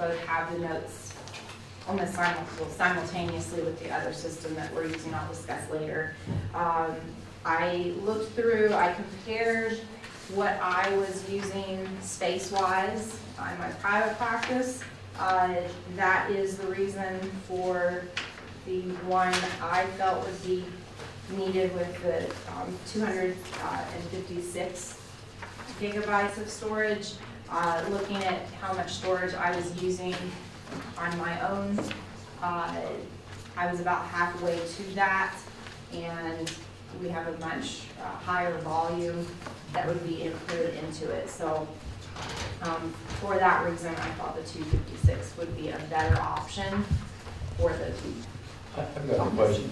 both have the notes almost simultaneously with the other system that we're using. I'll discuss later. I looked through, I compared what I was using space-wise in my private practice. That is the reason for the one I felt would be needed with the 256 gigabytes of storage. Looking at how much storage I was using on my own, I was about halfway to that, and we have a much higher volume that would be included into it. So for that reason, I thought the 256 would be a better option for the. I've got a question.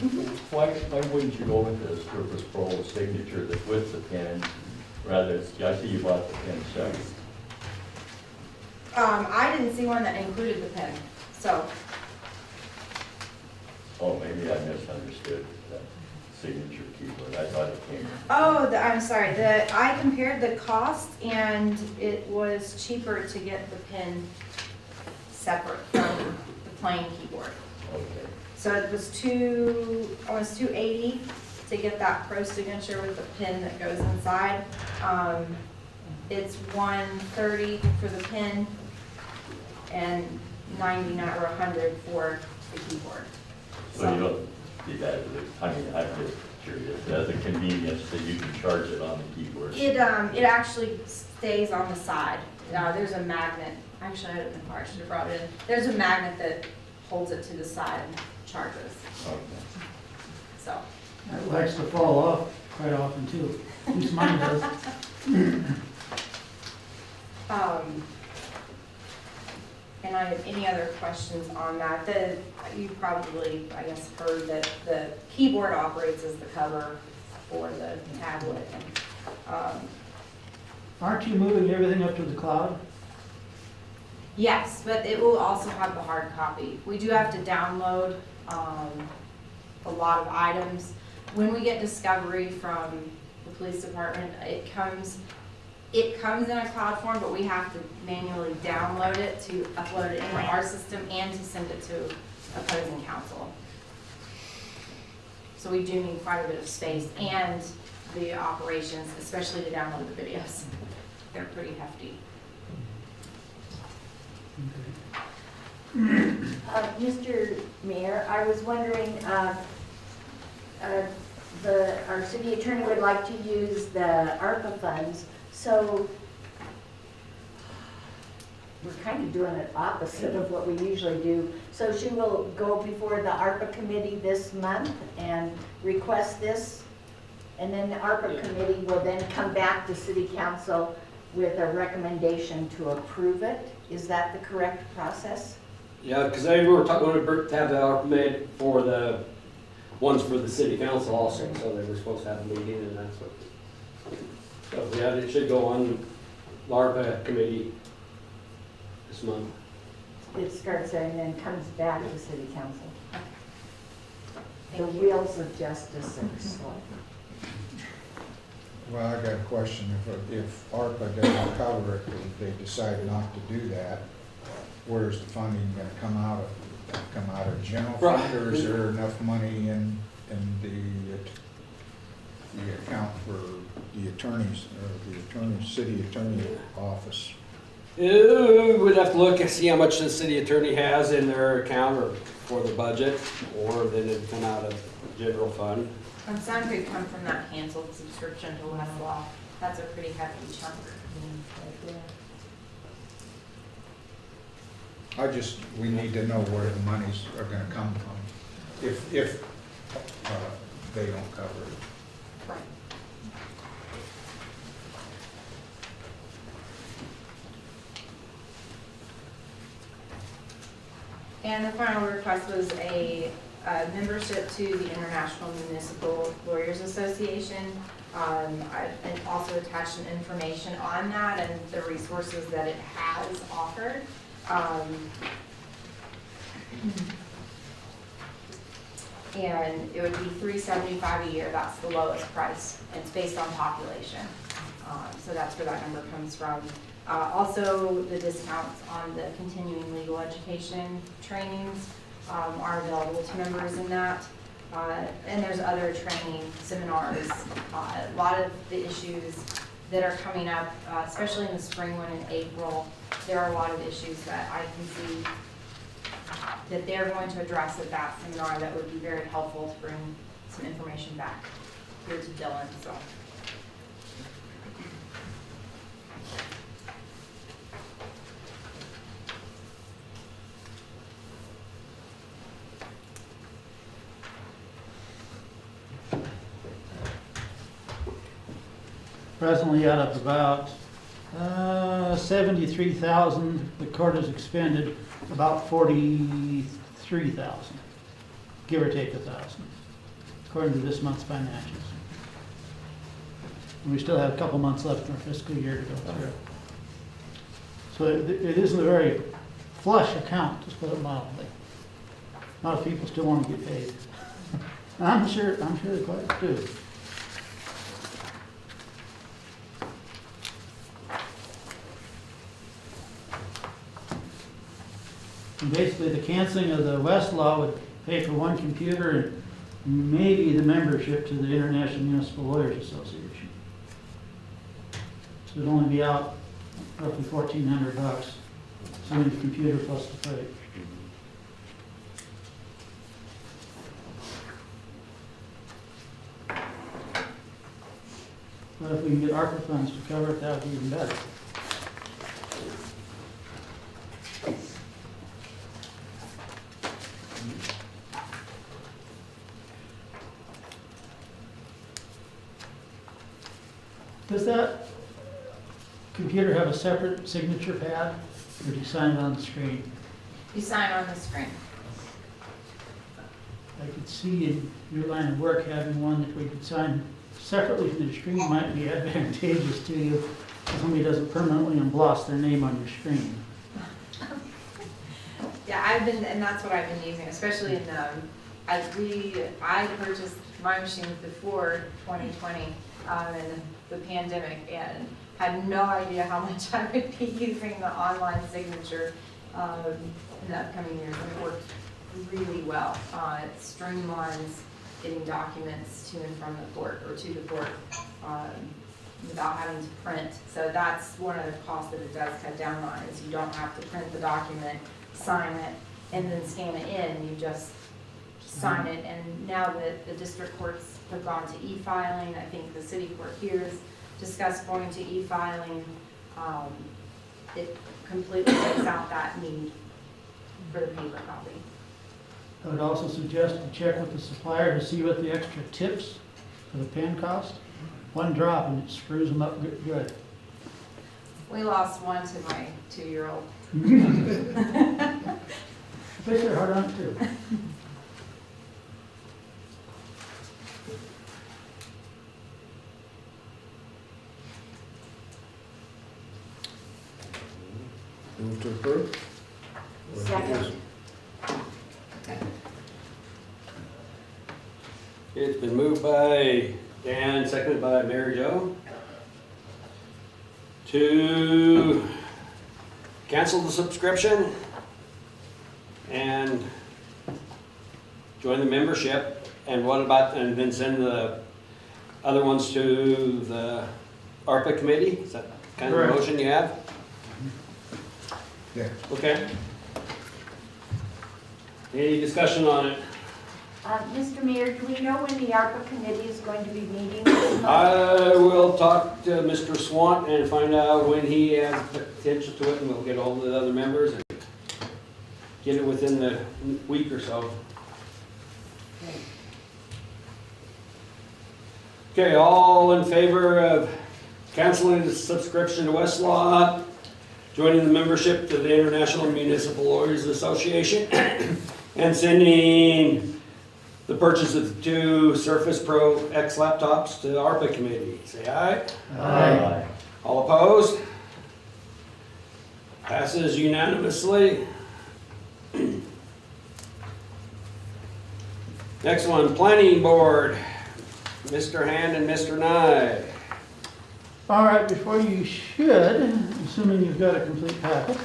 Why wouldn't you go with the Surface Pro signature that's with the pen rather? I see you bought the pen second. I didn't see one that included the pen, so. Oh, maybe I misunderstood that signature keyboard. I thought it came. Oh, I'm sorry. I compared the cost, and it was cheaper to get the pen separate from the plain keyboard. Okay. So it was almost $280 to get that Pro signature with the pin that goes inside. It's $130 for the pin and $99 or $100 for the keyboard. So you don't see that as a, I mean, I'm just curious, as a convenience that you can charge it on the keyboard. It actually stays on the side. There's a magnet. Actually, I don't know if I should have brought it in. There's a magnet that holds it to the side and charges. Okay. So. It likes to fall off quite often too. At least mine does. And I have any other questions on that? You probably, I guess, heard that the keyboard operates as the cover for the tablet. Aren't you moving everything up to the cloud? Yes, but it will also have the hard copy. We do have to download a lot of items. When we get discovery from the police department, it comes in a cloud form, but we have to manually download it to upload it into our system and to send it to opposing counsel. So we do need quite a bit of space and the operations, especially to download the videos. They're pretty hefty. Mr. Mayor, I was wondering, our city attorney would like to use the ARPA funds, so we're kind of doing it opposite of what we usually do. So she will go before the ARPA committee this month and request this, and then the ARPA committee will then come back to city council with a recommendation to approve it. Is that the correct process? Yeah, because they were going to have the ARPA made for the ones for the city council also, so they were supposed to have a meeting, and that's what. So yeah, it should go on the ARPA committee this month. It starts there and then comes back to city council. The wheels of justice are slow. Well, I got a question. If ARPA doesn't cover it, if they decide not to do that, where's the funding going to come out of? Come out of general fund, or is there enough money in the account for the attorneys, or the city attorney office? We'd have to look and see how much the city attorney has in their account or for the budget, or then it'd come out of general fund. And some could come from that canceled subscription to Westlaw. That's a pretty hefty chunk. We need to know where the monies are going to come from, if they don't cover it. Right. And the final request was a membership to the International Municipal Lawyers Association. I also attached some information on that and the resources that it has offered. And it would be $375 a year. That's the lowest price. It's based on population. So that's where that number comes from. Also, the discounts on the continuing legal education trainings are available to members in that. And there's other training seminars. A lot of the issues that are coming up, especially in the spring one in April, there are a lot of issues that I can see that they're going to address at that seminar that would be very helpful to bring some information back here to Dylan, so. Presently, out of about 73,000, the court has expended about 43,000, give or take 1,000, according to this month's financials. And we still have a couple months left in our fiscal year to go through. So it isn't a very flush account, to put it mildly. A lot of people still want to get paid. I'm sure the clerks do. And basically, the canceling of the West Law would pay for one computer and maybe the membership to the International Municipal Lawyers Association. So it'd only be out roughly $1,400, so the computer plus the freight. But if we can get ARPA funds to cover it, that would be even better. Does that computer have a separate signature pad, or do you sign it on the screen? You sign on the screen. I could see in your line of work having one that we could sign separately from the screen might be advantageous to you if somebody doesn't permanently emboss their name on your screen. Yeah, and that's what I've been using, especially in I purchased my machines before 2020 and the pandemic, and had no idea how much I would be using the online signature in the upcoming years. And it worked really well. It streamlines getting documents to and from the court, or to the court, without having to print. So that's one of the costs that it does cut down on, is you don't have to print the document, sign it, and then scan it in. You just sign it. And now that the district courts have gone to e-filing, I think the city court here has discussed going to e-filing. It completely takes out that need for the paper copy. I would also suggest to check with the supplier to see what the extra tips for the pen cost. One drop and it screws them up good. We lost one to my 2-year-old. I bet they're hard on it too. Move to approve? Second. It's been moved by Dan, seconded by Mary Jo, to cancel the subscription and join the membership. And what about, and then send the other ones to the ARPA committee? Is that kind of the Correct. motion you have? Yeah. Okay. Any discussion on it? Mr. Mayor, do we know when the ARPA committee is going to be meeting this month? I will talk to Mr. Swant and find out when he has potential to it, and we'll get all the other members and get it within the week or so. Okay, all in favor of canceling the subscription to Westlaw, joining the membership to the International Municipal Lawyers Association, and sending the purchase of the 2 Surface Pro X laptops to the ARPA committee. Say aye. Aye. All opposed? Passes unanimously. Next one, Planning Board, Mr. Hand and Mr. Nye. All right, before you should, assuming you've got a complete packet,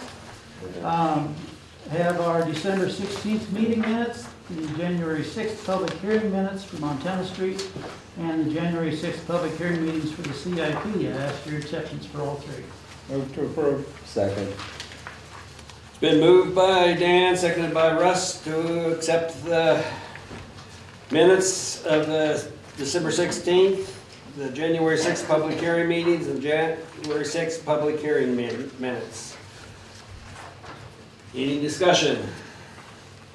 have our December 16th meeting minutes, the January 6th public hearing minutes for Montana Street, and the January 6th public hearing meetings for the CIP. I ask your acceptance for all three. Move to approve. Second. It's been moved by Dan, seconded by Russ to accept the minutes of the December 16th, the January 6th public hearing meetings, and January 6th public hearing minutes. Any discussion,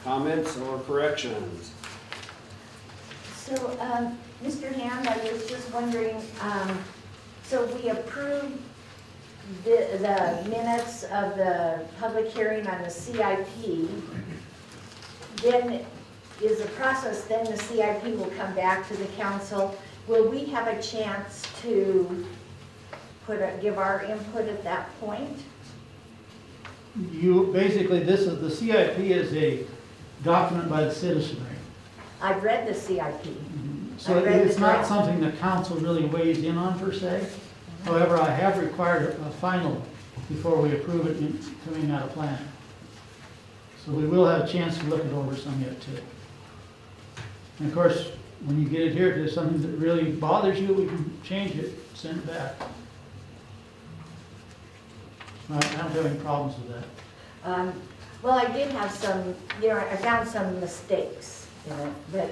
comments, or corrections? So, Mr. Hand, I was just wondering, so we approved the minutes of the public hearing on the CIP. Then is the process, then the CIP will come back to the council. Will we have a chance to give our input at that point? You, basically, the CIP is a document by the citizenry. I've read the CIP. So I read it's the not draft. something the council really weighs in on per se. However, I have required a final before we approve it coming out of planning. So we will have a chance to look it over some yet too. And of course, when you get it here, if there's something that really bothers you, we can change it, send it back. I don't have any problems with that. Well, I did have some, I found some mistakes in it, but,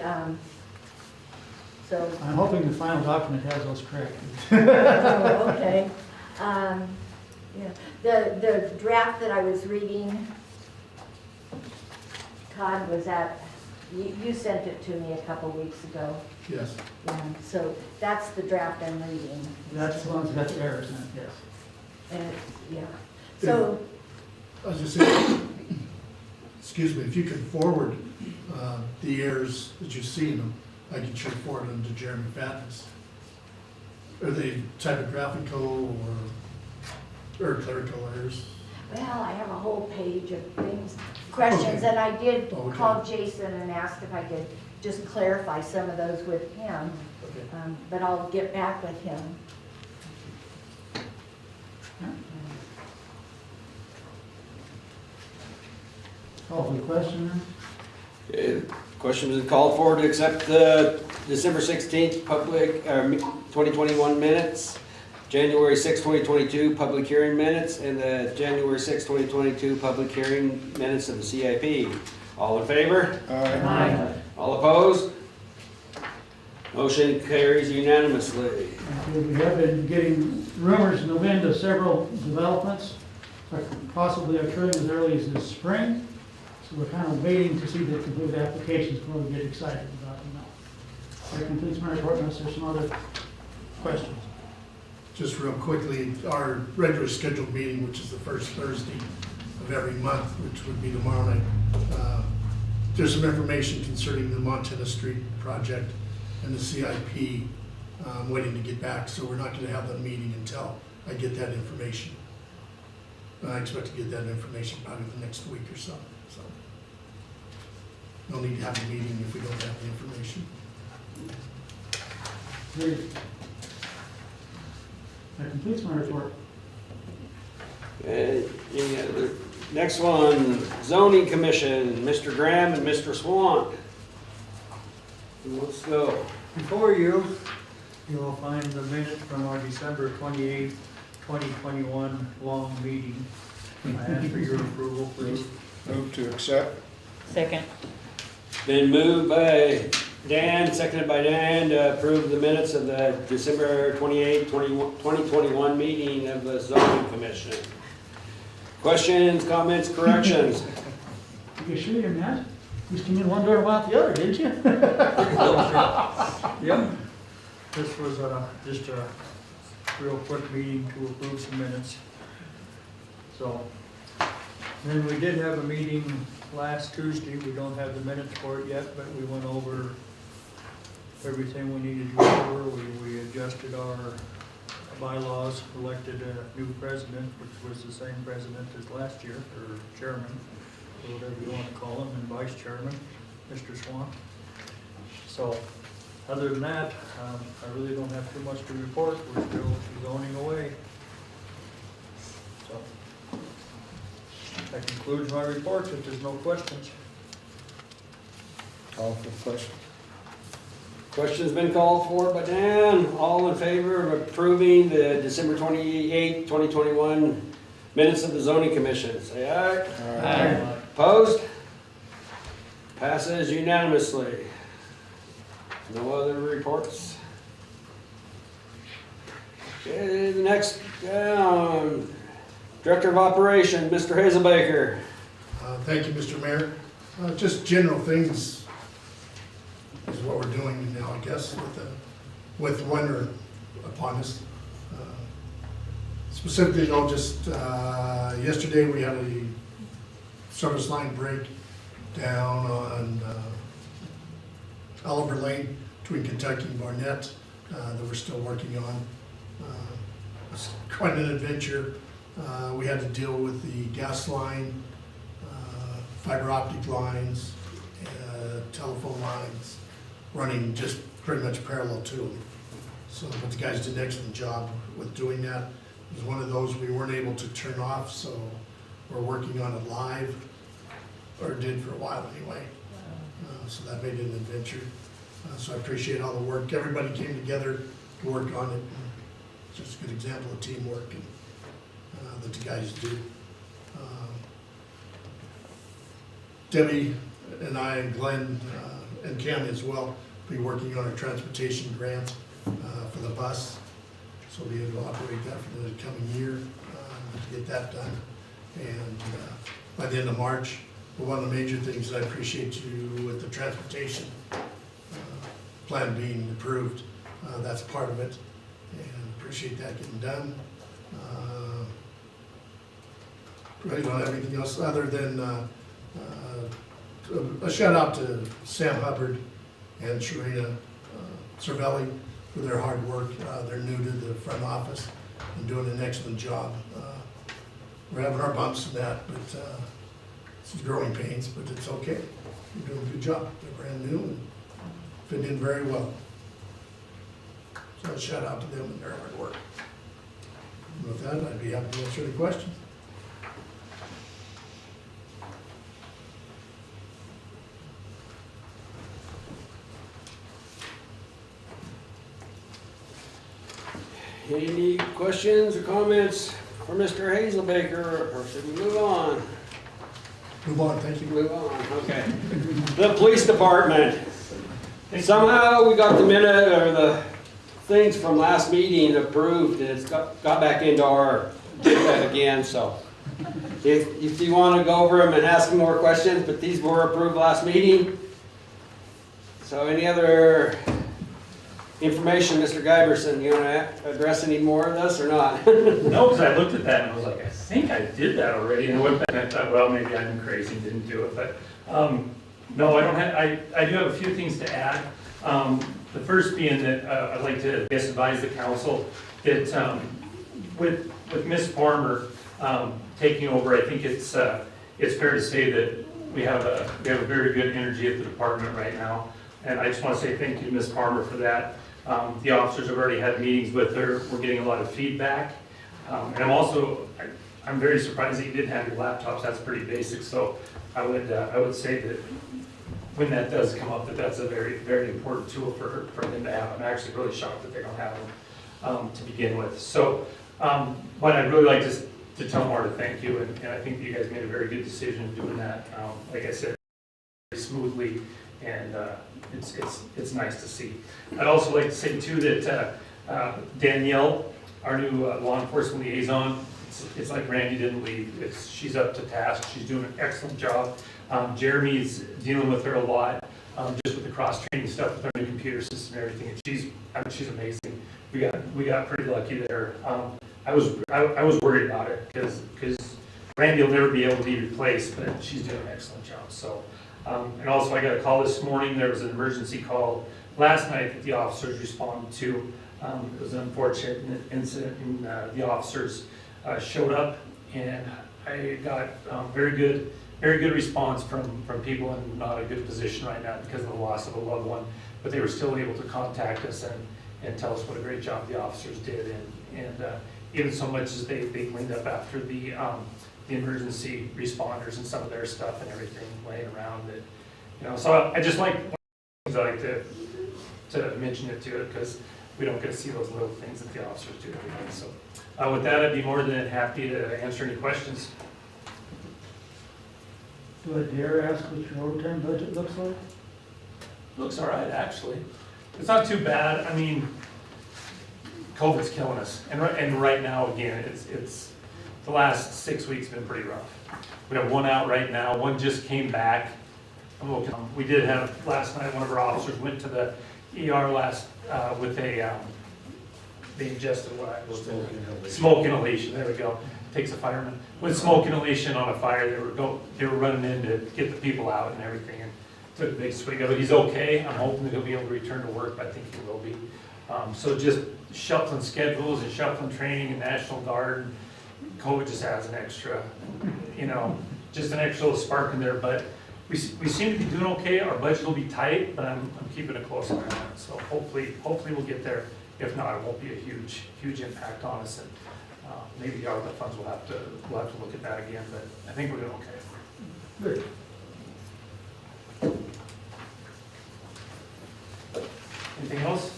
so. I'm hoping the final document has those corrected. Oh, okay. Yeah, the draft that I was reading, Todd, was that, you sent it to me a couple weeks ago. Yes. Yeah, so that's the draft I'm reading. That's the ones that got the errors in it, yes. And it's, yeah. So, I was just saying, excuse me, if you could forward the errors that you see in them, I can sure forward them to Jeremy Fatness. Are they typographical or clerical errors? well, I have a whole page of things, questions, Okay. and I did Okay. call Jason and asked if I could just clarify some of those with him. Okay. But I'll get back with him. Call for the question then? Question is called for to accept the December 16th public, 2021 minutes, January 6th, 2022 public hearing minutes, and the January 6th, 2022 public hearing minutes of the CIP. All in favor? Aye. All opposed? Motion carries unanimously. Okay, we have been getting rumors in the wind of several developments possibly occurring as early as this spring. So we're kind of waiting to see the complete applications before we get excited about them now. That completes my report unless there's some other questions. Just real quickly, our regular scheduled meeting, which is the first Thursday of every month, which would be tomorrow night, there's some information concerning the Montana Street project and the CIP. I'm waiting to get back, so we're not gonna have the meeting until I get that information. I expect to get that information probably the next week or so, so. No need to have a meeting if we don't have the information. Great. That completes my report. Okay, any other- Next one, zoning commission, Mr. Graham and Mr. Swan. Let's go. Before you, you will find the minutes from our December 28th, 2021 long meeting. I ask for your approval, please. Move to accept. Second. Been moved by Dan, seconded by Dan to approve the minutes of the December 28th, 2021 meeting of the zoning commission. Questions, comments, corrections? You sure you're not? You just came in one door and out the other, didn't you? Yep. This was just a real quick meeting to approve some minutes. So, then we did have a meeting last Tuesday. We don't have the minutes for it yet, but we went over everything we needed to go over. We adjusted our bylaws, elected a new president, which was the same president as last year, or chairman, or whatever you want to call him, and vice chairman, Mr. Swan. So, Other than that, I really don't have too much to report. We're still zoning away. So, that concludes my report, if there's no questions. Call for the question. Question's been called for by Dan. All in favor of approving the December 28th, 2021 minutes of the zoning commission? Say aye. Aye. Opposed? Passes unanimously. No other reports? Okay, the next down. Director of Operations, Mr. Hazelbaker. Thank you, Mr. Mayor. Just general things is what we're doing now, I guess, with winter upon us. Specifically, though, just yesterday we had a service line break down on Oliver Lane between Kentucky and Barnett that we're still working on. It's quite an adventure. We had to deal with the gas line, fiber optic lines, telephone lines, running just pretty much parallel to them. So, but the guys did an excellent job with doing that. It was one of those we weren't able to turn off, so we're working on it live, or did for a while anyway. So that made it an adventure. So I appreciate all the work. Everybody came together to work on it. It's just a good example of teamwork and, that the guys do. Debbie and I and Glenn and Cam as well be working on our transportation grant for the bus. So we'll be able to operate that for the coming year to get that done. And by the end of March, one of the major things that I appreciate you with the transportation plan being approved, that's part of it. And appreciate that getting done. Really don't have anything else other than a shout out to Sam Hubbard and Sharina Cervelli for their hard work. They're new to the front office and doing an excellent job. We're having our bumps and that, but it's growing pains, but it's okay. They're doing a good job. They're brand new and fit in very well. So a shout out to them and their hard work. And with that, I'd be happy to answer any questions. Any questions or comments for Mr. Hazelbaker, or should we move on? Move on, thank you. Move on, okay. The police department. Somehow we got the minute, or the things from last meeting approved, and it's got back into our agenda again, so. If you want to go over them and ask more questions, but these were approved last meeting. So any other information, Mr. Giberson, you want to address any more of this or not? No, because I looked at that and I was like, I think I did that already, and I went back and I thought, well, maybe I'm crazy and didn't do it, but, no, I don't have, I do have a few things to add. The first being that, I'd like to, I guess, advise the council that, with Ms. Farmer, taking over, I think it's fair to say that we have a very good energy at the department right now, and I just want to say thank you to Ms. Farmer for that. The officers have already had meetings with her. We're getting a lot of feedback. And I'm very surprised that you didn't have your laptops. That's pretty basic. So I would say that when that does come up, that's a very, very important tool for them to have. I'm actually really shocked that they don't have them to begin with. So what I'd really like to tell Marta, thank you. And I think that you guys made a very good decision doing that. Like I said, very smoothly. And it's nice to see. I'd also like to say too that Danielle, our new law enforcement liaison, it's like Randy didn't leave. She's up to task. She's doing an excellent job. Jeremy's dealing with her a lot, just with the cross-training stuff with our new computer system and everything. And she's amazing. We got pretty lucky there. I was worried about it because Randy will never be able to be replaced, but she's doing an excellent job. So. And also I got a call this morning. There was an emergency call last night that the officers responded to. It was an unfortunate incident, and the officers showed up, and I got very good response from people in not a good position right now because of the loss of a loved one. but they were still able to contact us and tell us what a great job the officers did, and even so much as they cleaned up after the emergency responders and some of their stuff and everything laying around it. You know, so I just like to mention it to it, because we don't get to see those little things that the officers do every day. So with that, I'd be more than happy to answer any questions. Do I dare ask what your overtime budget looks like? Looks all right, actually. It's not too bad. I mean, COVID's killing us, and right now, again, it's the last 6 weeks been pretty rough. We have one out right now. One just came back. We did have last night. One of our officers went to the ER with a they ingested what was smoke inhalation. There we go. Takes a fireman with smoke inhalation on a fire. They were running in to get the people out and everything, and took a big swig of it. He's okay. I'm hoping that he'll be able to return to work, but I think he will be. So just shuffling schedules and shuffling training and National Guard. COVID just adds an extra, just an extra little spark in there. But we seem to be doing okay. Our budget will be tight, but I'm keeping a close eye on it. So hopefully we'll get there. If not, it won't be a huge impact on us. And maybe the ARPA funds we'll have to look at that again. But I think we're doing okay. Good. Anything else?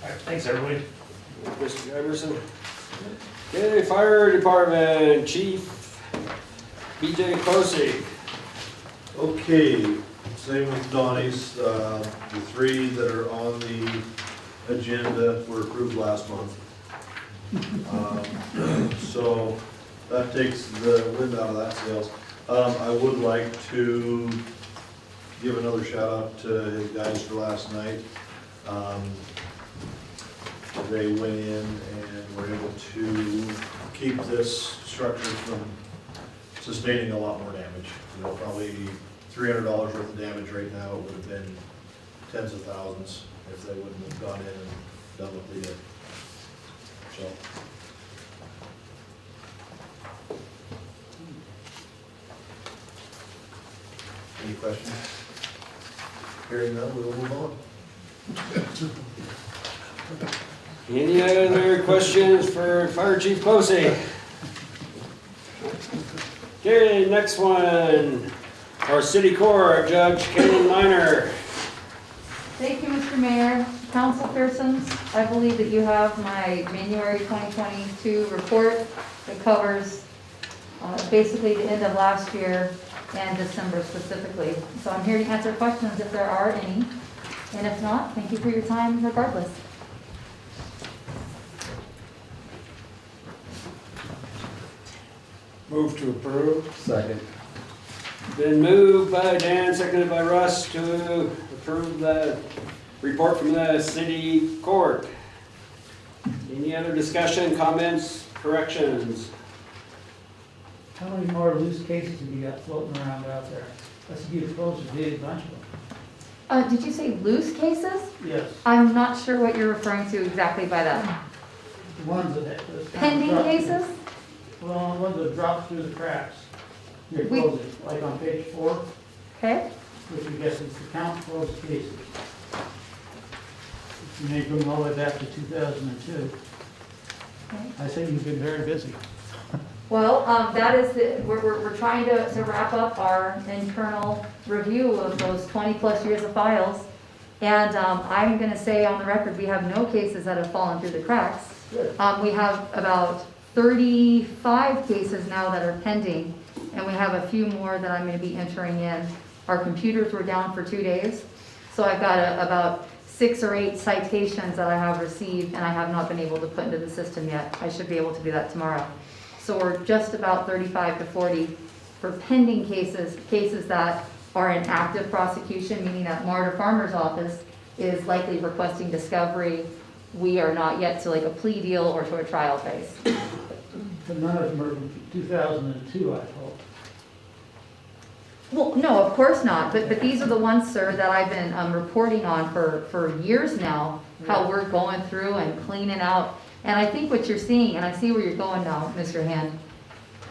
All right, thanks everybody. Mr. Iverson. Okay, Fire Department Chief BJ Kosey. Okay, same with Donnie's. The three that are on the agenda were approved last month. So that takes the wind out of that sails. I would like to give another shout out to his guys for last night. They went in and were able to keep this structure from sustaining a lot more damage. Probably $300 worth of damage right now. It would have been tens of thousands if they wouldn't have gone in and done what they did. So. Any questions? Hearing none, we will move on. Any other questions for Fire Chief Kosey? Okay, next one. Our City Court Judge Ken Miner. Thank you, Mr. Mayor. Council persons, I believe that you have my January 2022 report that covers basically the end of last year and December specifically. So I'm here to answer questions if there are any, and if not, thank you for your time regardless. Move to approve. Second. Been moved by Dan, seconded by Russ to approve the report from the City Court. Any other discussion, comments, corrections? How many more loose cases have you got floating around out there? Let's get close to a bunch of them. Did you say loose cases? Yes. I'm not sure what you're referring to exactly by that. The ones that. Pending cases? Well, the ones that drop through the cracks. You're We- closing, like on page 4, Okay. which I guess is the count closed cases. You may bring them all the way back to 2002. I think you've been very busy. Well, that is, we're trying to wrap up our internal review of those 20-plus years of files. And I'm going to say on the record, we have no cases that have fallen through the cracks. Good. We have about 35 cases now that are pending, and we have a few more that I'm going to be entering in. Our computers were down for 2 days, so I've got about 6 or 8 citations that I have received, and I have not been able to put into the system yet. I should be able to do that tomorrow. So we're just about 35 to 40 for pending cases that are in active prosecution, meaning that Marta Farmer's office is likely requesting discovery. We are not yet to like a plea deal or to a trial phase. But none of them are from 2002, I hope. Well, no, of course not, but these are the ones, sir, that I've been reporting on for years now, how we're going through and cleaning out. And I think what you're seeing, and I see where you're going now, Mr. Hand,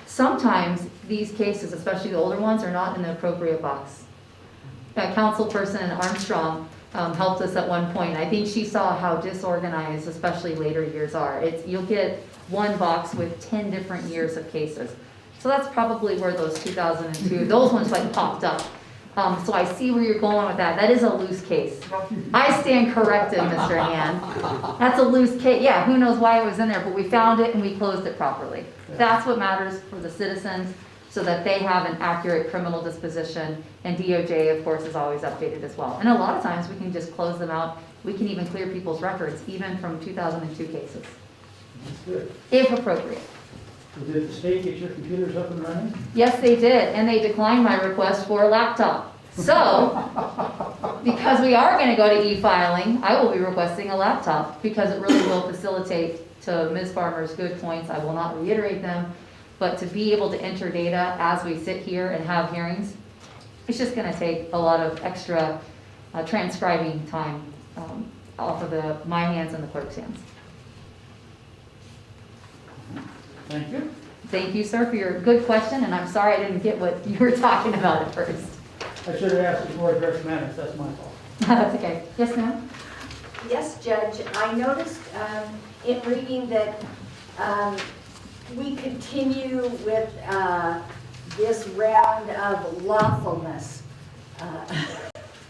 sometimes these cases, especially the older ones, are not in the appropriate box. Councilperson Armstrong helped us at one point. I think she saw how disorganized, especially later years are. You'll get one box with 10 different years of cases. So that's probably where those 2002, those ones like popped up. So I see where you're going with that. That is a loose case. I stand corrected, Mr. Hand. That's a loose case. Yeah, who knows why it was in there, but we found it and we closed it properly. That's what matters for the citizens, so that they have an accurate criminal disposition. And DOJ, of course, is always updated as well. And a lot of times we can just close them out. We can even clear people's records, even from 2002 cases, That's good. if appropriate. So did the state get your computers up and running? Yes, they did, and they declined my request for a laptop. So, because we are gonna go to e-filing, I will be requesting a laptop, because it really will facilitate, to Ms. Farmer's good points, I will not reiterate them, but to be able to enter data as we sit here and have hearings, it's just gonna take a lot of extra transcribing time off of my hands and the clerk's hands. Thank you. Thank you, sir, for your good question, and I'm sorry I didn't get what you were talking about at first. I should have asked before Direct Minutes, that's my fault. That's okay. Yes, ma'am? Yes, Judge, I noticed in reading that we continue with this round of lawfulness.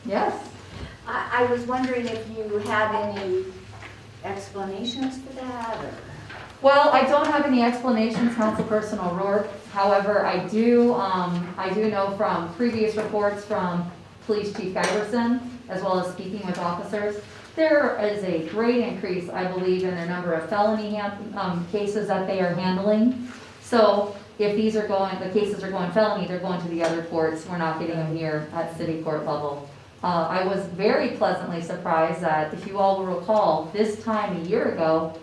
Yes. I was wondering if you had any explanations for that, or? Well, I don't have any explanations, Councilperson O'Rourke. However, I do know from previous reports from Police Chief Giverson, as well as speaking with officers, there is a great increase, I believe, in their number of felony cases that they are handling. So if the cases are going felony, they're going to the other courts. We're not getting them here at city court level. I was very pleasantly surprised that, if you all will recall, this time a year ago,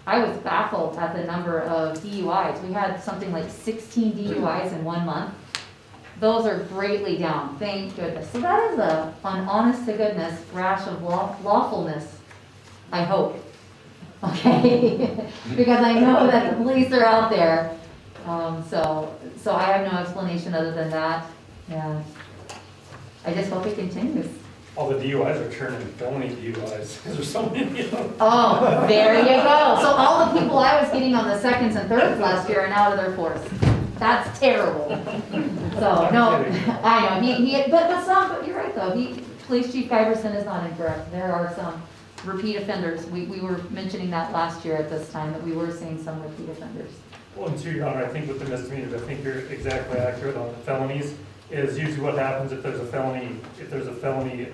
I was baffled at the number of DUIs. We had something like 16 DUIs in 1 month. Those are greatly down, thank goodness. So that is an honest to goodness rash of lawfulness, I hope. Okay, because I know that the police are out there. So I have no explanation other than that. Yeah. I just hope it continues. All the DUIs are turning felony DUIs, because there's so many of them. Oh, there you go. So all the people I was getting on the seconds and thirds last year are now to their fourths. That's terrible. So, no, I know, but you're right though, Police Chief Giverson is not incorrect. There are some repeat offenders. We were mentioning that last year at this time, that we were seeing some repeat offenders. Well, and to your honor, I think with the misdemeanors, I think you're exactly accurate on the felonies. Is usually what happens if there's a felony,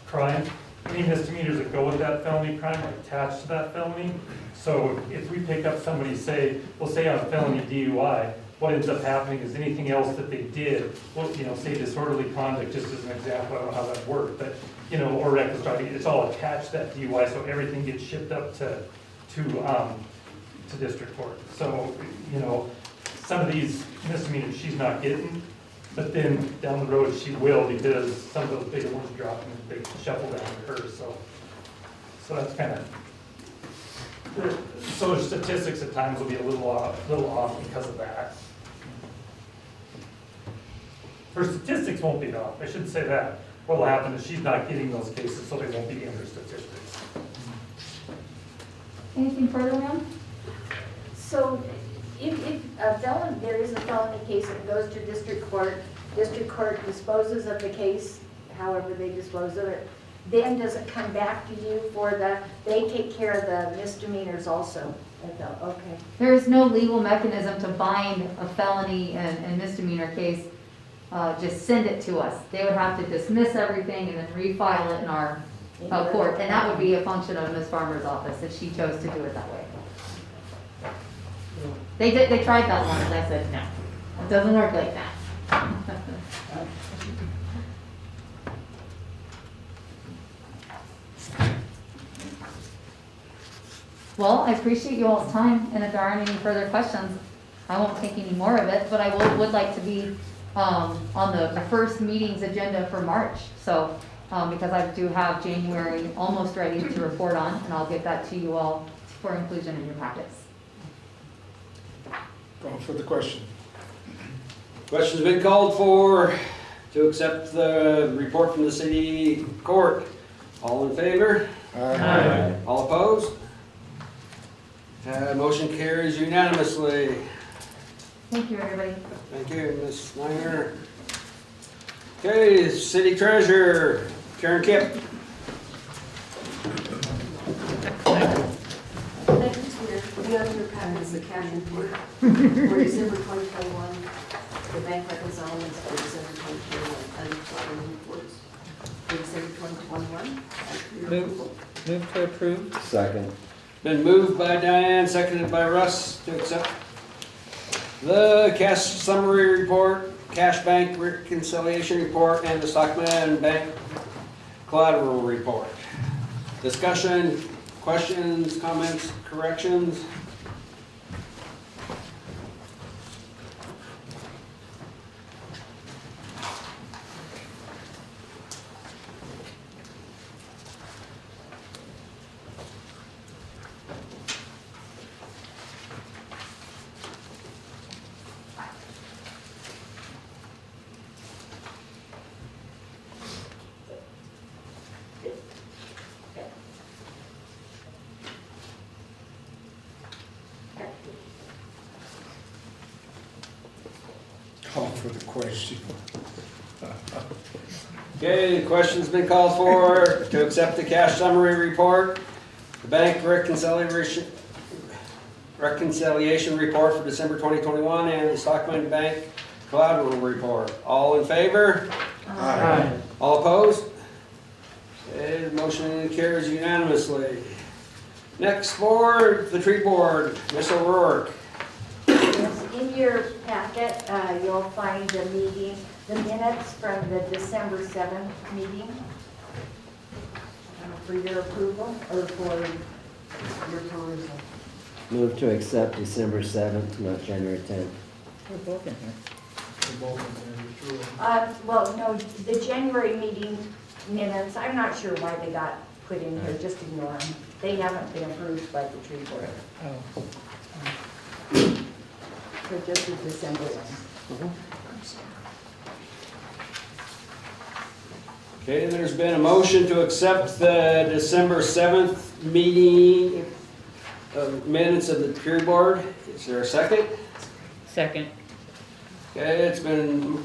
crime. Any misdemeanors that go with that felony crime are attached to that felony. So if we pick up somebody, say on a felony DUI, what ends up happening is anything else that they did, well, say disorderly conduct, just as an example, I don't know how that worked, but, or reckless driving, it's all attached to that DUI, so everything gets shipped up to district court. So, some of these misdemeanors she's not getting, but then down the road she will, because some of those bigger ones drop and they shuffle down to her, so that's kind of, so the statistics at times will be a little off because of that. Her statistics won't be off, I shouldn't say that. What will happen is she's not getting those cases, so they won't be in her statistics. Anything further, ma'am? So if there is a felony case that goes to district court disposes of the case, however they dispose of it, then does it come back to you they take care of the misdemeanors also? Okay. There is no legal mechanism to bind a felony and misdemeanor case. Just send it to us. They would have to dismiss everything and then refile it in our court, and that would be a function of Ms. Farmer's office if she chose to do it that way. They tried that once, and I said, no, it doesn't work like that. Well, I appreciate you all's time, and if there aren't any further questions, I won't take any more of it, but I would like to be on the first meeting's agenda for March. So, because I do have January almost ready to report on, and I'll get that to you all for inclusion in your packets. Call for the question. Question's been called for. to accept the report from the city court. All in favor? Aye. All opposed? Motion carries unanimously. Thank you, everybody. Thank you, Ms. Snyder. Okay, city treasurer, Karen Kipp. Thank you, Peter. The other packet is the cash report for December 2021, the bank reconciliations for December 2021, and the reports for December 2021. Move to approve. Second. Been moved by Diane, seconded by Russ to accept the cash summary report, cash bank reconciliation report, and the Stockman Bank collateral report. Discussion, questions, comments, corrections? Call for the question. Okay, the question's been called for to accept the cash summary report, the bank reconciliation report for December 2021, and the Stockman Bank collateral report. All in favor? Aye. All opposed? Okay, the motion carries unanimously. Next board, the tree board, Ms. O'Rourke. Yes, in your packet, you'll find the meeting, the minutes from the December 7th meeting for your approval or for your perusal. Move to accept December 7th, not January 10th. We're both in here. We're both in there, there's two of them. Well, no, the January meeting minutes, I'm not sure why they got put in here, just ignore them. They haven't been approved by the tree board. Oh. So just the December one. Okay, there's been a motion to accept the December 7th meeting minutes of the tree board. Is there a second? Second. Okay, it's been,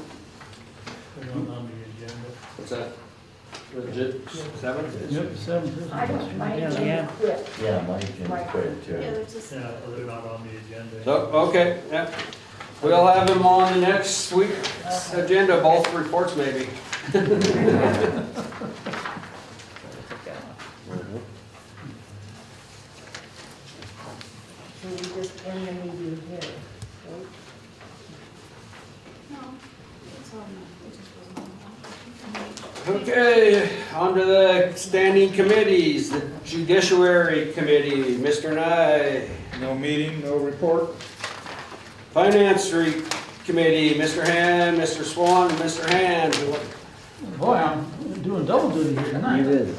Put it on the agenda. what's that? Legit, 7th? Yep, 7th. I don't, my Yeah. agenda quit. Yeah, my agenda quit too. Yeah, they're not on the agenda. So, okay, yeah. We'll have them on the next week's agenda, both reports maybe. So we just end the meeting here. right? Okay, on to the standing committees, the Judiciary Committee, Mr. Nye. No meeting, no report? Finance Committee, Mr. Hand, Mr. Swan, and Mr. Hand. Boy, I'm doing double duty here tonight. You did.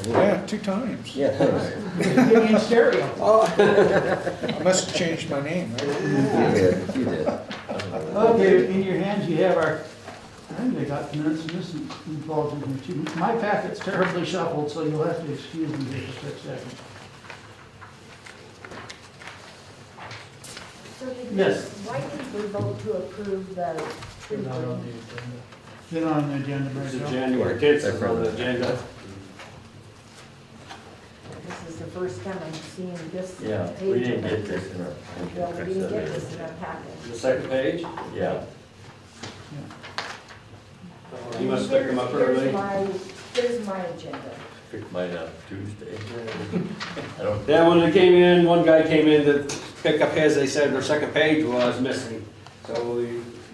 Yeah, 2 times. Yeah, thanks. Getting in stereo. Oh, I must have changed my name. You did, you did. Okay, in your hands you have our, I think they got minutes, and this involves in here too. My packet's terribly shuffled, so you'll have to excuse me just for a second. So did we- Yes. Why did we vote to approve the tree They're not on board? the agenda. Get on the agenda, this is right, Joe? January 10th, is on the agenda. This is the first time I'm seeing this. Yeah, page we didn't of get it. this in our. Well, we didn't get this in our packet. The second page. Yeah. You must pick them up early. Here's my agenda. Picked mine up Tuesday. I don't, Then when they came in, one guy came in to pick up his, they said their second page was missing. So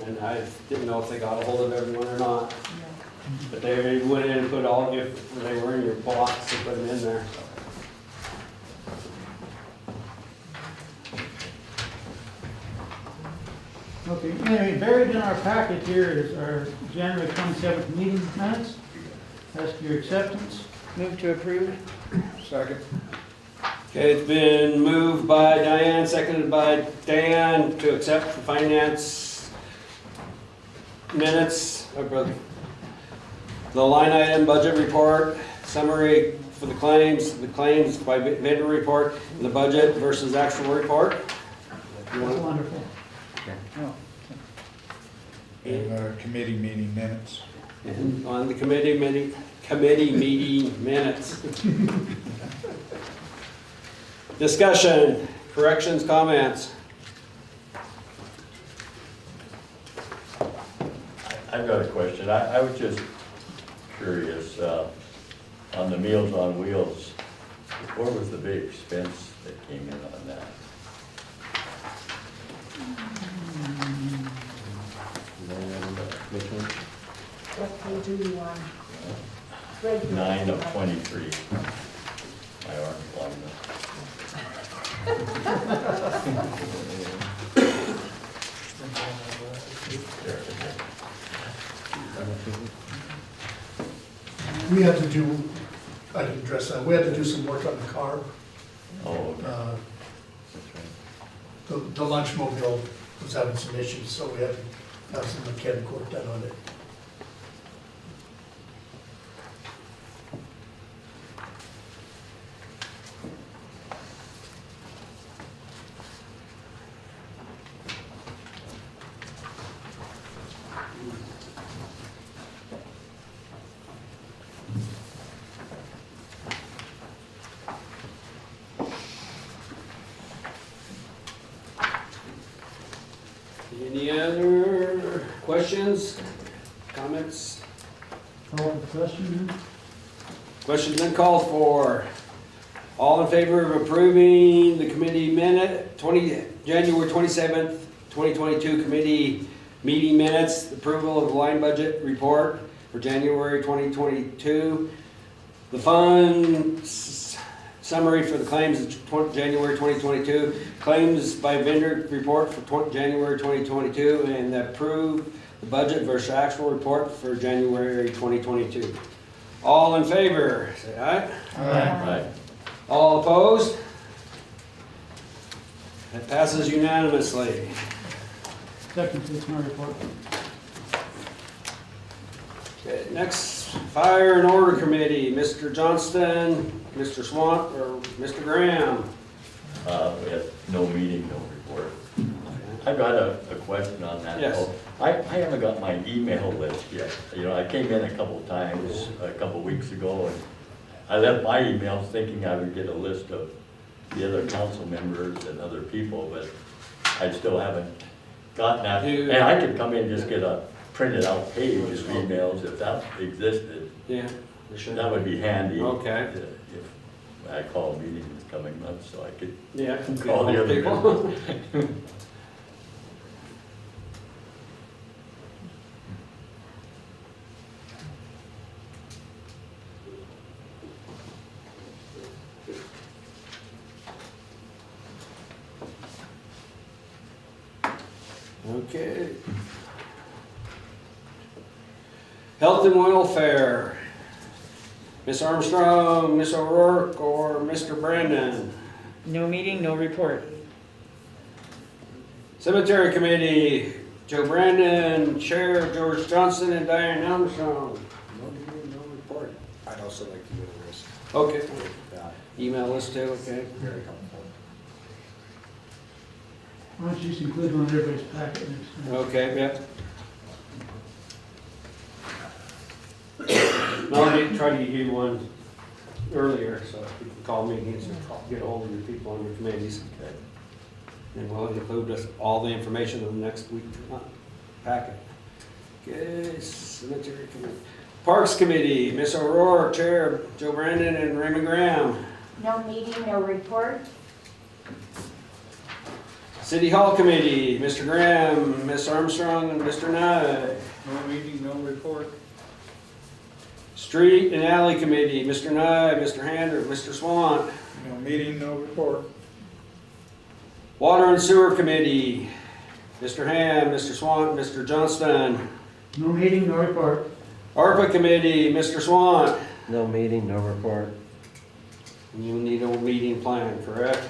and I didn't know if they got a hold of everyone or not. But they went in and put all, if they were in your box, they put them in there. Okay, anyway, buried in our packet here is our January 27th meeting minutes. Ask your acceptance. Move to approve. Second. Okay, it's been moved by Diane, seconded by Dan to accept the finance minutes of The line item budget report, summary for the claims by vendor report, and the budget versus actual report. You That's want- wonderful. Oh, And committee meeting minutes. And on the committee meeting minutes. Discussion, corrections, comments. I've got a question. I was just curious, on the Meals on Wheels, what was the big expense that came in on that? Which one? What page are you on? Right here. 9 of 23. My arm's long enough. There it is. We had to do, I didn't address that, we had to do some work on the car. Oh, okay. The lunch mobile was having some issues, so we had to have some mechanic work done on it. Any other questions, comments? call the question then? Questions been called for. All in favor of approving the committee minute, January 27th, 2022 committee meeting minutes, approval of the line budget report for January 2022, the fund summary for the claims of January 2022, claims by vendor report for January 2022, and approve the budget versus actual report for January 2022. All in favor, say aye. Right. All opposed? That passes unanimously. Second, it's my report. Okay, next, Fire and Order Committee, Mr. Johnston, Mr. Swant, or Mr. Graham. We had no meeting, no report. I've got a question on that. Yes. though. I haven't got my email list yet. You know, I came in a couple times, a couple weeks ago, and I left my emails thinking I would get a list of the other council members and other people, but I still haven't gotten that. And I could come in and just get a printed out page of emails if that existed. Yeah. we should. That would be handy. Okay. If I call a meeting this coming month, so I could Yeah. call the other people. Okay. Health and Welfare, Ms. Armstrong, Ms. O'Rourke, or Mr. Brandon. No meeting, no report. Cemetery Committee, Joe Brandon, Chair George Johnson, and Diane Armstrong. No report. I'd also like to get a list. Okay. Yeah, Email list too, okay. very helpful. Why don't you just include one in everybody's packet next time? Okay, yep. Melanie tried to give you one earlier, so if you can call me, you can get a hold of your people on your committees. Okay. And we'll include all the information in the next week packet. Okay, Cemetery Committee. Parks Committee, Ms. O'Rourke, Chair, Joe Brandon, and Raymond Graham. No meeting, no report? City Hall Committee, Mr. Graham, Ms. Armstrong, and Mr. Nye. No meeting, no report. Street and Alley Committee, Mr. Nye, Mr. Hander, Mr. Swan. No meeting, no report. Water and Sewer Committee, Mr. Ham, Mr. Swan, Mr. Johnston. No meeting, no report. ARPA Committee, Mr. Swan. No meeting, no report. You need a meeting plan, correct?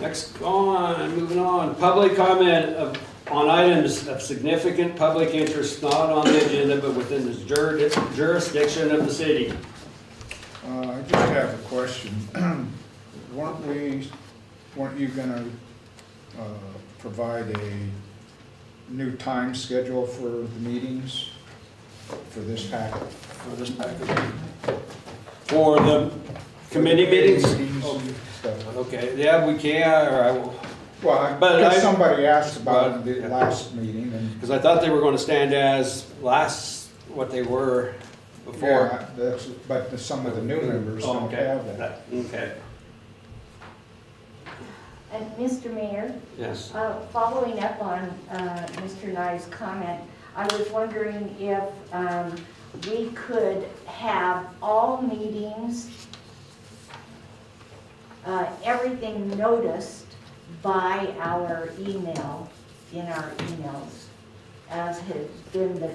Next, moving on. Public comment on items of significant public interest not on the agenda but within the jurisdiction of the city. I just have a question. Weren't you gonna provide a new time schedule for the meetings for this packet? For this package. For the committee meetings? Stuff. Okay, yeah, we can, or I will, Well, But because I- somebody asked about But- the last meeting and. because I thought they were gonna stand as what they were before. Yeah, that's, but some of the new members Oh, don't okay. have that. Okay, And Mr. Mayor, yes. following up on Mr. Nye's comment, I was wondering if we could have all meetings, everything noticed by our email, in our emails, as has been the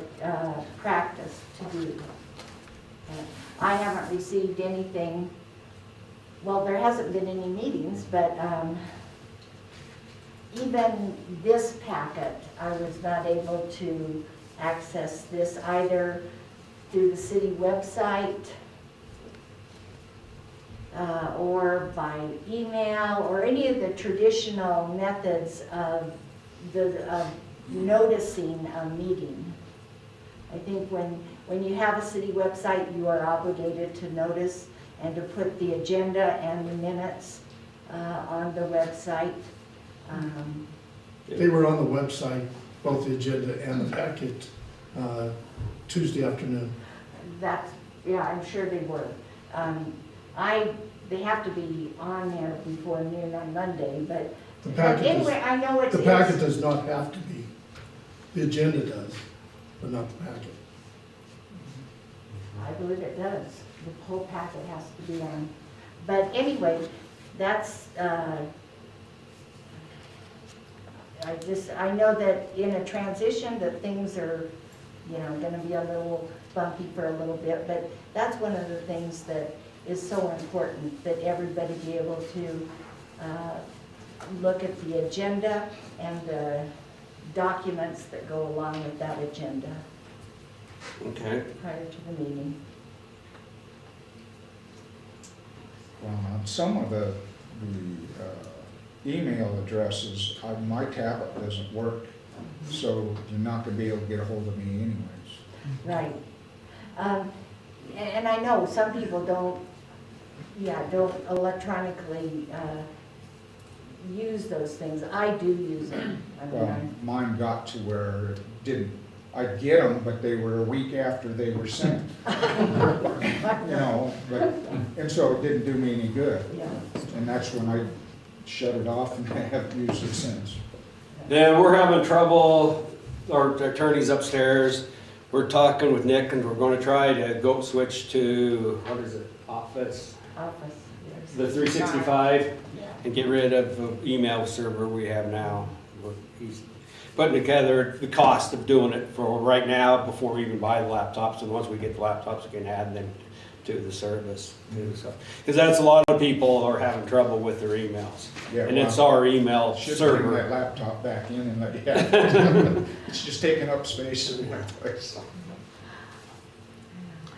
practice to do. I haven't received anything, well, there hasn't been any meetings, but even this packet, I was not able to access this either through the city website or by email or any of the traditional methods of noticing a meeting. I think when you have a city website, you are obligated to notice and to put the agenda and the minutes on the website. They were on the website, both the agenda and the packet, Tuesday afternoon. That's, yeah, I'm sure they were. They have to be on there before noon on Monday, but The packet anyway, I know it's. The packet does not have to be. The agenda does, but not the packet. I believe it does. The whole packet has to be on. But anyway, that's, I know that in a transition that things are, gonna be a little bumpy for a little bit, but that's one of the things that is so important, that everybody be able to look at the agenda and the documents that go along with that agenda Okay. prior to the meeting. On some of the email addresses, my tablet doesn't work, so you're not gonna be able to get a hold of me anyways. Right. And I know some people don't electronically use those things. I do use them. I mean, Well, mine got to where it didn't, I'd get them, but they were a week after they were sent. And so it didn't do me any good. Yeah. And that's when I shut it off and I haven't used it since. Then we're having trouble, our attorney's upstairs, we're talking with Nick and we're gonna try to switch to, what is it, Office? Office. yes. The 365 Yeah. and get rid of the email server we have now. He's putting together the cost of doing it for right now before we even buy the laptops, and once we get the laptops, we can add them to the service too. So, because that's a lot of people are having trouble with their emails, Yeah, and it's our email Should bring that server. laptop back in and let you have it. It's just taking up space in my place.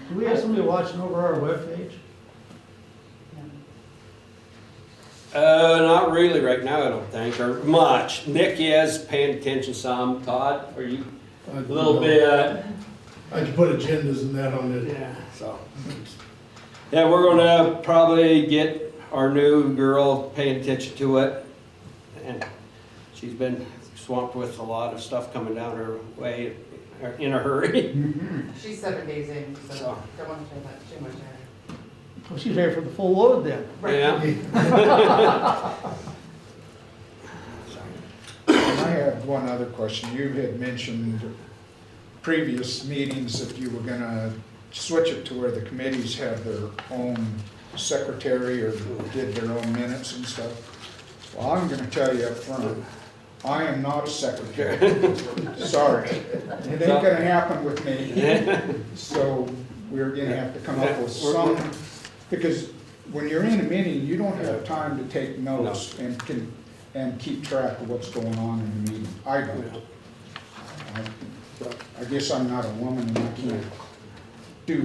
Do we have somebody watching over our webpage? Not really right now, I don't think, or much. Nick is paying attention some. Todd, are you a little bit? I can put agendas and that on it. Yeah, so. Yeah, we're gonna probably get our new girl paying attention to it. And she's been swamped with a lot of stuff coming down her way in a hurry. She's 7 days in, so So. don't want to say that too much. Well, she's ready for the full load then. Yeah. And I have one other question. You had mentioned previous meetings that you were gonna switch it to where the committees have their own secretary or did their own minutes and stuff. Well, I'm gonna tell you up front, I am not a secretary. Sorry. It ain't gonna happen with me. So we're gonna have to come up with some, because when you're in a meeting, you don't have time to take notes and can and keep track of what's going on in the meeting. I don't. I guess I'm not a woman and I can't do,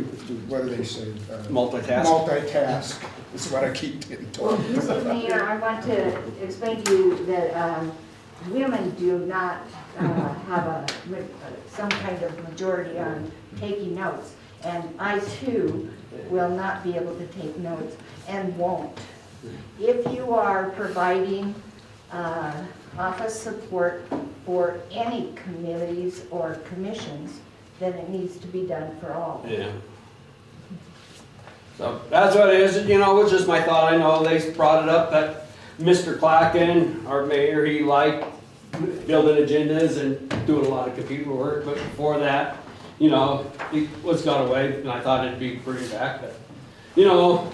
what do they say? Multitask. Multitask, is what I keep getting told. Mr. Mayor, I want to explain to you that women do not have some kind of majority on taking notes. And I too will not be able to take notes and won't. If you are providing office support for any committees or commissions, then it needs to be done for all. Yeah. So that's what it is, you know, it was just my thought. I know they brought it up that Mr. Clacken, our mayor, he liked building agendas and doing a lot of computer work, but before that, you know, he was got away, and I thought it'd be bring back. But, you know,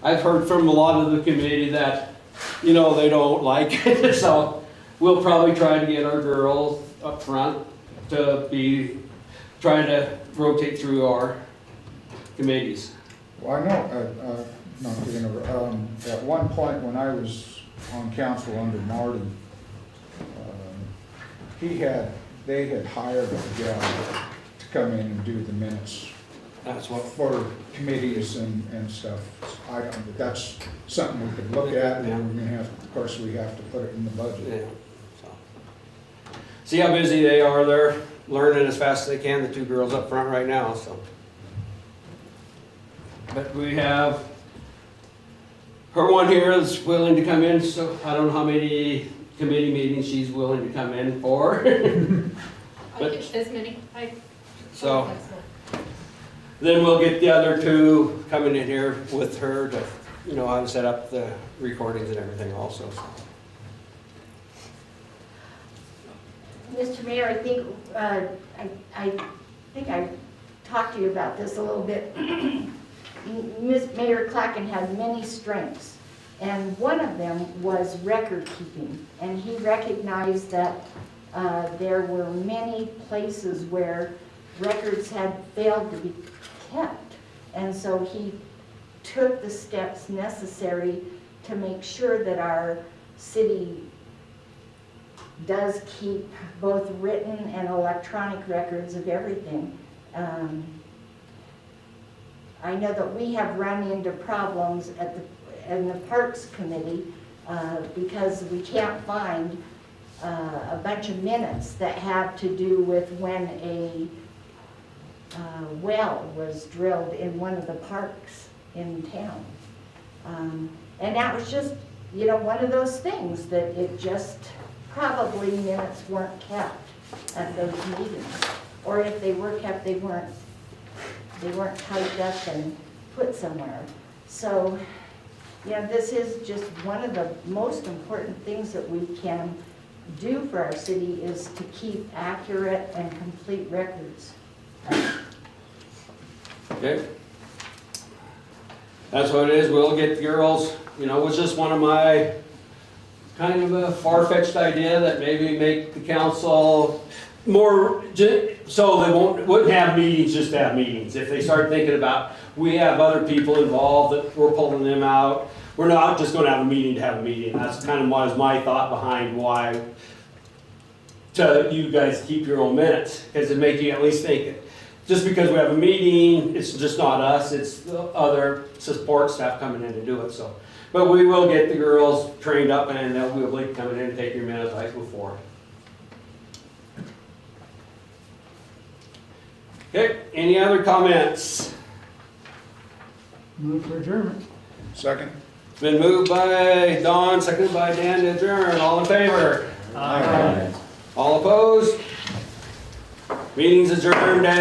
I've heard from a lot of the committee that, you know, they don't like it, so we'll probably try to get our girls up front to be trying to rotate through our committees. Well, I know, not to interrupt, at one point when I was on council under Marty, they had hired a gal to come in and do the minutes That's what. for committees and stuff. I don't, but that's something we could look at, and we're gonna have, of course, we have to put it in the budget. Yeah. So. See how busy they are. They're learning as fast as they can. The two girls up front right now. So. But we have her one here is willing to come in. So I don't know how many committee meetings she's willing to come in for. But, As many. so then we'll get the other two coming in here with her to, you know, how to set up the recordings and everything also. So. Mr. Mayor, I think I talked to you about this a little bit. Mayor Clacken had many strengths, and one of them was record keeping. And he recognized that there were many places where records had failed to be kept. And so he took the steps necessary to make sure that our city does keep both written and electronic records of everything. I know that we have run into problems in the Parks Committee because we can't find a bunch of minutes that have to do with when a well was drilled in one of the parks in town. And that was just, you know, one of those things that it just probably minutes weren't kept at those meetings. Or if they were kept, they weren't typed up and put somewhere. So, yeah, this is just one of the most important things that we can do for our city is to keep accurate and complete records. Okay. That's what it is. We'll get the girls, you know, it was just one of my kind of a far-fetched idea that maybe make the council more, so they wouldn't have meetings just to have meetings. If they start thinking about, we have other people involved that we're pulling them out, we're not just gonna have a meeting to have a meeting. That's kind of was my thought behind why you guys keep your own minutes, because it make you at least think it. Just because we have a meeting, it's just not us, it's the other support staff coming in to do it, so. But we will get the girls trained up and they'll be able to come in and take your minutes like before. Okay, any other comments? Move for adjournment. Second? It's been moved by Don, seconded by Dan to adjourn. All in favor? Aye. All opposed? Meeting's adjourned at